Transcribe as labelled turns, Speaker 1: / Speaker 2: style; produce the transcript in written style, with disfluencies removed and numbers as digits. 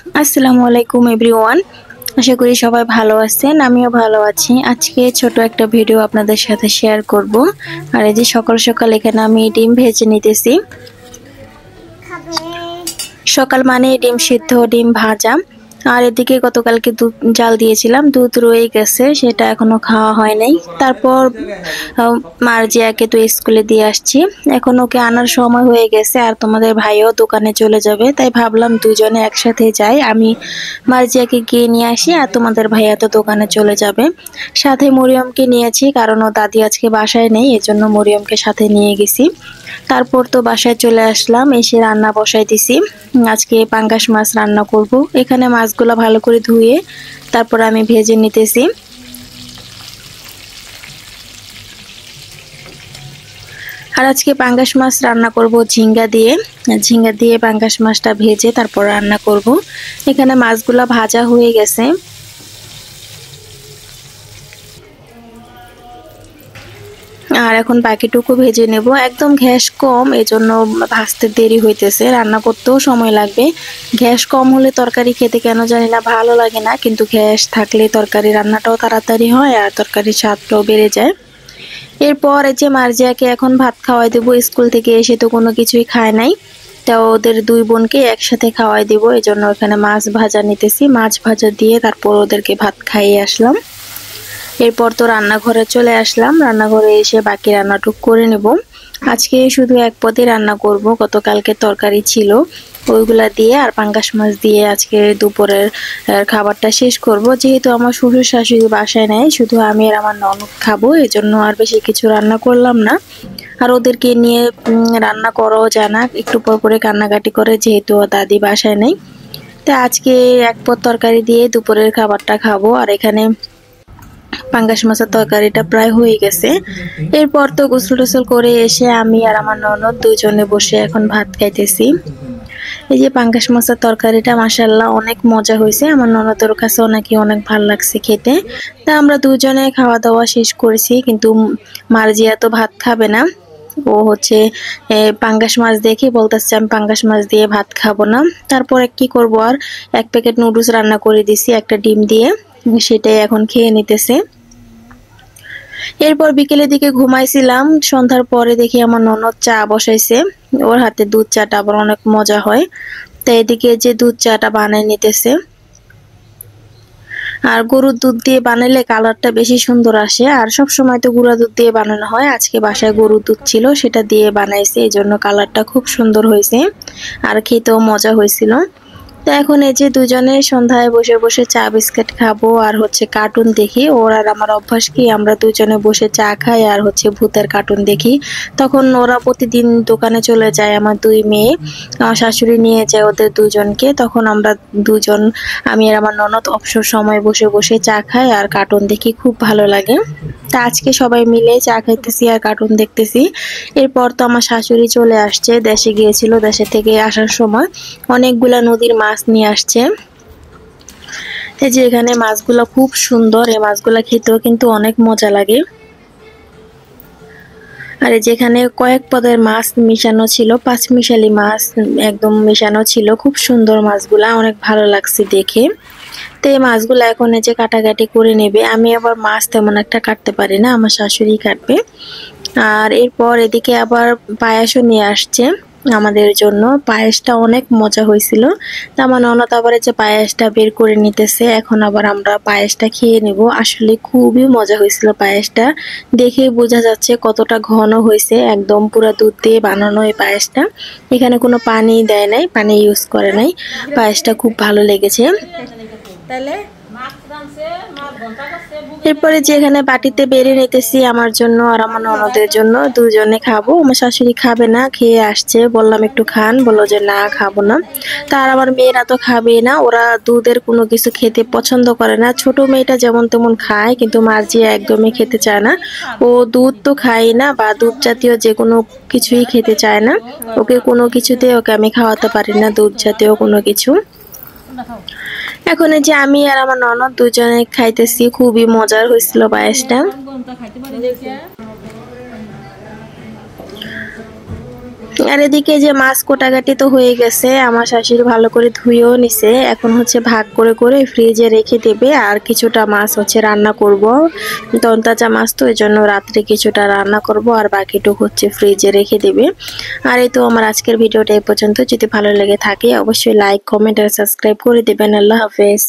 Speaker 1: আসসালামু আলাইকুম এভরিওয়ান। আশা করি সবাই ভালো আছেন, আমিও ভালো আছি। আজকে ছোট একটা ভিডিও আপনাদের সাথে শেয়ার করব। আর এই যে সকাল সকাল এখানে আমি ডিম ভেজে নিতেছি। সকাল মানে ডিম সিদ্ধ, ডিম ভাজা। আর এদিকে গতকালকে দুধ জাল দিয়েছিলাম, দুধ রয়ে গেছে, সেটা এখনো খাওয়া হয় নাই। তারপর মার্জিয়াকে তো স্কুলে দিয়ে আসছি, এখন ওকে আনার সময় হয়ে গেছে আর তোমাদের ভাইও দোকানে চলে যাবে, তাই ভাবলাম দুজনে একসাথে যাই। আমি মার্জিয়াকে গিয়ে নিয়ে আসি আর তোমাদের ভাইয়া তো দোকানে চলে যাবে। সাথে মরিয়মকে নিয়েছি, কারণ ও দাদি আজকে বাসায় নেই, এজন্য মরিয়মকে সাথে নিয়ে গেছি। তারপর তো বাসায় চলে আসলাম, এসে রান্না বসাই দিছি। আজকে পাঙ্গাস মাছ রান্না করব। এখানে মাছগুলো ভালো করে ধুয়ে তারপর আমি ভেজে নিতেছি। আর আজকে পাঙ্গাস মাছ রান্না করব ঝিঙ্গা দিয়ে। ঝিঙ্গা দিয়ে পাঙ্গাস মাছটা ভেজে তারপর রান্না করব। এখানে মাছগুলো ভাজা হয়ে গেছে। আর এখন বাকিটুকু ভেজে নেব। একদম গ্যাস কম, এজন্য ভাজতে দেরি হইতেছে, রান্না করতেও সময় লাগবে। গ্যাস কম হলে তরকারি খেতে কেন জানি না ভালো লাগে না, কিন্তু গ্যাস থাকলে তরকারি রান্নাটাও তাড়াতাড়ি হয় আর তরকারির স্বাদটাও বেড়ে যায়। এরপর এই যে মার্জিয়াকে এখন ভাত খাওয়াই দেবো, স্কুল থেকে এসে তো কোনো কিছুই খায় নাই। তা ওদের দুই বোনকে একসাথে খাওয়াই দিব, এজন্য এখানে মাছ ভাজা নিতেছি। মাছ ভাজা দিয়ে তারপর ওদেরকে ভাত খাইয়ে আসলাম। এরপর তো রান্নাঘরে চলে আসলাম, রান্নাঘরে এসে বাকি রান্নাটুকু করে নেব। আজকে শুধু এক পদে রান্না করব, গতকালকে তরকারি ছিল ওইগুলা দিয়ে আর পাঙ্গাস মাছ দিয়ে আজকে দুপুরের খাবারটা শেষ করব। যেহেতু আমার শ্বশুর শাশুড়ি বাসায় নেই, শুধু আমি আর আমার ননদ খাবো, এজন্য আর বেশি কিছু রান্না করলাম না। আর ওদেরকে নিয়ে রান্না করাও যায় না, একটু পর পরে কান্নাকাটি করে, যেহেতু দাদি বাসায় নেই। তো আজকে এক পদ তরকারি দিয়ে দুপুরের খাবারটা খাবো। আর এখানে পাঙ্গাস মাছের তরকারিটা প্রায় হয়ে গেছে। এরপর তো গোসল টোসল করে এসে আমি আর আমার ননদ দুজনে বসে এখন ভাত খাইতেছি। এই যে পাঙ্গাস মাছের তরকারিটা মাশাআল্লাহ অনেক মজা হয়েছে, আমার ননদের কাছেও নাকি অনেক ভালো লাগছে খেতে। তা আমরা দুজনে খাওয়া দাওয়া শেষ করেছি, কিন্তু মার্জিয়া তো ভাত খাবে না। ও হচ্ছে পাঙ্গাস মাছ দেখে বলতেছে আমি পাঙ্গাস মাছ দিয়ে ভাত খাবো না। তারপরে কি করব, আর এক প্যাকেট নুডলস রান্না করে দিছি একটা ডিম দিয়ে, সেটাই এখন খেয়ে নিতেছে। এরপর বিকেলের দিকে ঘুমাইছিলাম, সন্ধ্যার পরে দেখি আমার ননদ চা বসাইছে। ওর হাতে দুধ চাটা আবার অনেক মজা হয়, তাই এদিকে যে দুধ চাটা বানায় নিতেছে। আর গরুর দুধ দিয়ে বানাইলে কালারটা বেশি সুন্দর আসে, আর সব সময় তো গুঁড়া দুধ দিয়ে বানানো হয়, আজকে বাসায় গরুর দুধ ছিল সেটা দিয়ে বানাইছে, এই জন্য কালারটা খুব সুন্দর হয়েছে আর খেতেও মজা হয়েছিল। তো এখন এই যে দুজনে সন্ধ্যায় বসে বসে চা বিস্কিট খাবো আর হচ্ছে কার্টুন দেখি। ওর আর আমার অভ্যাস কি, আমরা দুজনে বসে চা খাই আর হচ্ছে ভূতের কার্টুন দেখি। তখন ওরা প্রতিদিন দোকানে চলে যায়, আমার দুই মেয়ে, আমার শাশুড়ি নিয়ে যায় ওদের দুজনকে, তখন আমরা দুজন, আমি আর আমার ননদ অবসর সময় বসে বসে চা খাই আর কার্টুন দেখি, খুব ভালো লাগে। তা আজকে সবাই মিলে চা খাইতেছি আর কার্টুন দেখতেছি। এরপর তো আমার শাশুড়ি চলে আসছে, দেশে গিয়েছিল, দেশে থেকে আসার সময় অনেকগুলা নদীর মাছ নিয়ে আসছে। এই যে এখানে মাছগুলা খুব সুন্দর, এই মাছগুলা খেতেও কিন্তু অনেক মজা লাগে। আর যেখানে কয়েক পদের মাছ মিশানো ছিল, পাঁচমিশালি মাছ একদম মিশানো ছিল, খুব সুন্দর মাছগুলা, অনেক ভালো লাগছে দেখে। তো এই মাছগুলো এখন এই যে কাটাকাটি করে নেবে, আমি আবার মাছ তেমন একটা কাটতে পারি না, আমার শাশুড়ি কাটবে। আর এরপর এদিকে আবার পায়েসও নিয়ে আসছে আমাদের জন্য, পায়েসটা অনেক মজা হয়েছিল। তা আমার ননদ আবার এই যে পায়েসটা বের করে নিতেছে, এখন আবার আমরা পায়েসটা খেয়ে নেব। আসলে খুবই মজা হয়েছিল পায়েসটা, দেখে বোঝা যাচ্ছে কতটা ঘন হয়েছে, একদম পুরো দুধ দিয়ে বানানো এই পায়েসটা। এখানে কোনো পানি দেয় নাই, পানি ইউজ করে নাই, পায়েসটা খুব ভালো লেগেছে। এরপরে যেখানে বাটিতে বেড়ে নিতেছি আমার জন্য আর আমার ননদের জন্য, দুজনে খাবো। আমার শাশুড়ি খাবে না, খেয়ে আসছে, বললাম একটু খান, বললো যে না খাবো না। তার আমার মেয়েরা তো খাবে না, ওরা দুধের কোনো কিছু খেতে পছন্দ করে না। ছোট মেয়েটা যেমন তেমন খায়, কিন্তু মার্জিয়া একদমই খেতে চায় না। ও দুধ তো খায় না, বা দুধ জাতীয় যে কোনো কিছুই খেতে চায় না। ওকে কোনো কিছুতে ওকে আমি খাওয়াতে পারি না, দুধ জাতীয় কোনো কিছু। এখন এই যে আমি আর আমার ননদ দুজনে খাইতেছি, খুবই মজার হয়েছিল পায়েসটা। আর এদিকে যে মাছ কোটাকাটি তো হয়ে গেছে, আমার শাশুড়ি ভালো করে ধুয়েও নিছে। এখন হচ্ছে ভাগ করে করে ফ্রিজে রেখে দেবে, আর কিছুটা মাছ হচ্ছে রান্না করব। তরতাজা মাছ তো, এই জন্য রাত্রে কিছুটা রান্না করব আর বাকিটুকু হচ্ছে ফ্রিজে রেখে দেবে। আর এই তো আমার আজকের ভিডিওটা এই পর্যন্ত। যদি ভালো লেগে থাকে অবশ্যই লাইক, কমেন্ট আর সাবস্ক্রাইব করে দেবেন। আল্লাহ হাফেজ।